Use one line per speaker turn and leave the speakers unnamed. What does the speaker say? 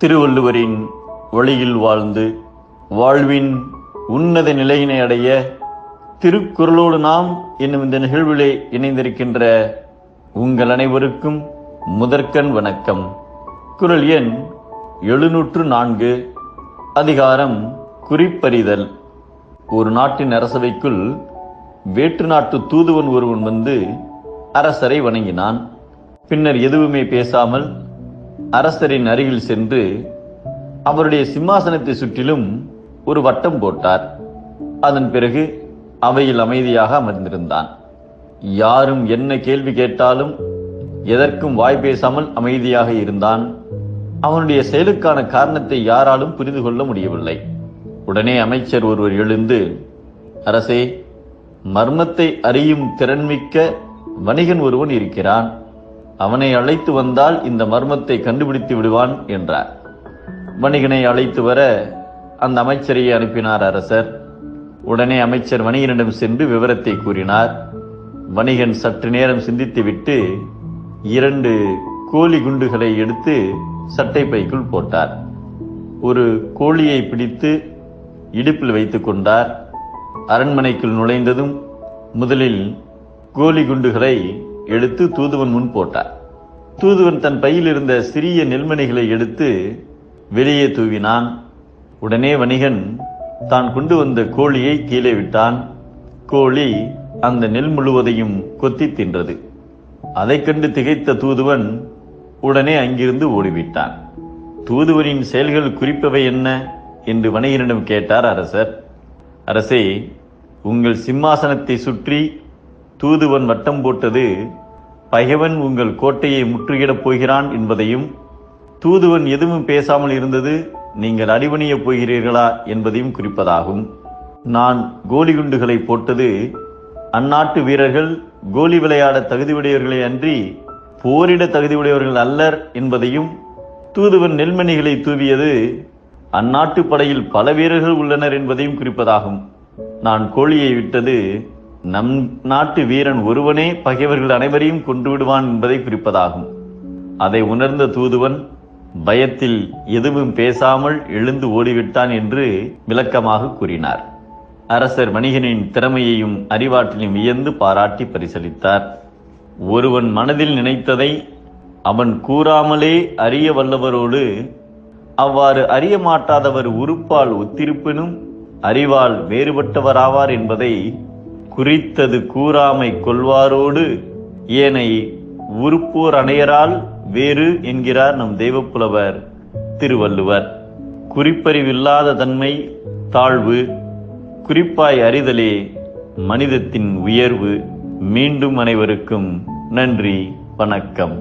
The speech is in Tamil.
திருவள்ளுவரின் வழியில் வாழ்ந்து வாழ்வின் உன்னத நிலையினை அடைய திருக்குறளோடு நாம் என்னும் இந்த நிகழ்விலே இணைந்திருக்கின்ற உங்கள் அனைவருக்கும் முதற்கண் வணக்கம். குறள் எண் 704, அதிகாரம் குறிப்பறிதல். ஒரு நாட்டின் அரசவைக்குள் வேற்று நாட்டு தூதுவன் ஒருவன் வந்து அரசரை வணங்கினான். பின்னர் எதுவுமே பேசாமல் அரசரின் அருகில் சென்று அவருடைய சிம்மாசனத்தை சுற்றிலும் ஒரு வட்டம் போட்டார். அதன் பிறகு அவையில் அமைதியாக அமர்ந்திருந்தான். யாரும் என்ன கேள்வி கேட்டாலும் எதற்கும் வாய் பேசாமல் அமைதியாக இருந்தான். அவனுடைய செயலுக்கான காரணத்தை யாராலும் புரிந்து கொள்ள முடியவில்லை. உடனே அமைச்சர் ஒருவர் எழுந்து, அரசே, மர்மத்தை அறியும் திறன்மிக்க வணிகன் ஒருவன் இருக்கிறான். அவனை அழைத்து வந்தால் இந்த மர்மத்தை கண்டுபிடித்து விடுவான் என்றார். வணிகனை அழைத்து வர அந்த அமைச்சரையே அனுப்பினார் அரசர். உடனே அமைச்சர் வணிகனிடம் சென்று விவரத்தை கூறினார். வணிகன் சற்று நேரம் சிந்தித்துவிட்டு 2 கோழி குண்டுகளை எடுத்து சட்டை பைக்குள் போட்டார். ஒரு கோழியை பிடித்து இடுப்பில் வைத்துக் கொண்டார். அரண்மனைக்குள் நுழைந்ததும் முதலில் கோழி குண்டுகளை எடுத்து தூதுவன் முன் போட்டார். தூதுவன் தன் பையில் இருந்த சிறிய நெல்மணிகளை எடுத்து வெளியே தூவினான். உடனே வணிகன் தான் கொண்டு வந்த கோழியை கீழே விட்டான். கோழி அந்த நெல் முழுவதையும் கொத்தி தின்றது. அதை கண்டு திகைத்த தூதுவன் உடனே அங்கிருந்து ஓடிவிட்டான். தூதுவனின் செயல்கள் குறிப்பவை என்ன என்று வணிகனிடம் கேட்டார் அரசர். அரசே, உங்கள் சிம்மாசனத்தை சுற்றி தூதுவன் வட்டம் போட்டது பகைவன் உங்கள் கோட்டையை முற்றுகையிடப் போகிறான் என்பதையும், தூதுவன் எதுவும் பேசாமல் இருந்தது நீங்கள் அடிபணியப் போகிறீர்களா என்பதையும் குறிப்பதாகும். நான் கோலி குண்டுகளை போட்டது அந்நாட்டு வீரர்கள் கோலி விளையாட தகுதியுடையவர்களே அன்றி போரிட தகுதியுடையவர்கள் அல்லர் என்பதையும், தூதுவன் நெல்மணிகளை தூவியது அந்நாட்டு படையில் பல வீரர்கள் உள்ளனர் என்பதையும் குறிப்பதாகும். நான் கோழியை விட்டது நம் நாட்டு வீரன் ஒருவனே பகைவர்கள் அனைவரையும் கொன்று விடுவான் என்பதை குறிப்பதாகும். அதை உணர்ந்த தூதுவன் பயத்தில் எதுவும் பேசாமல் எழுந்து ஓடிவிட்டான் என்று விளக்கமாக கூறினார். அரசர் வணிகனின் திறமையையும் அறிவாற்றலையும் வியந்து பாராட்டி பரிசளித்தார். ஒருவன் மனதில் நினைத்ததை அவன் கூறாமலே அறிய வல்லவரோடு அவ்வாறு அறிய மாட்டாதவர் உறுப்பால் ஒத்திருப்பினும் அறிவால் வேறுபட்டவராவார் என்பதை குறித்தது கூறாமை கொள்வாரோடு ஏனை உறுப்போர் அணையரால் வேறு என்கிறார் நம் தெய்வப்புலவர் திருவள்ளுவர். குறிப்பறிவில்லாத தன்மை தாழ்வு, குறிப்பாய் அறிதலே மனிதத்தின் உயர்வு. மீண்டும் அனைவருக்கும் நன்றி, வணக்கம்.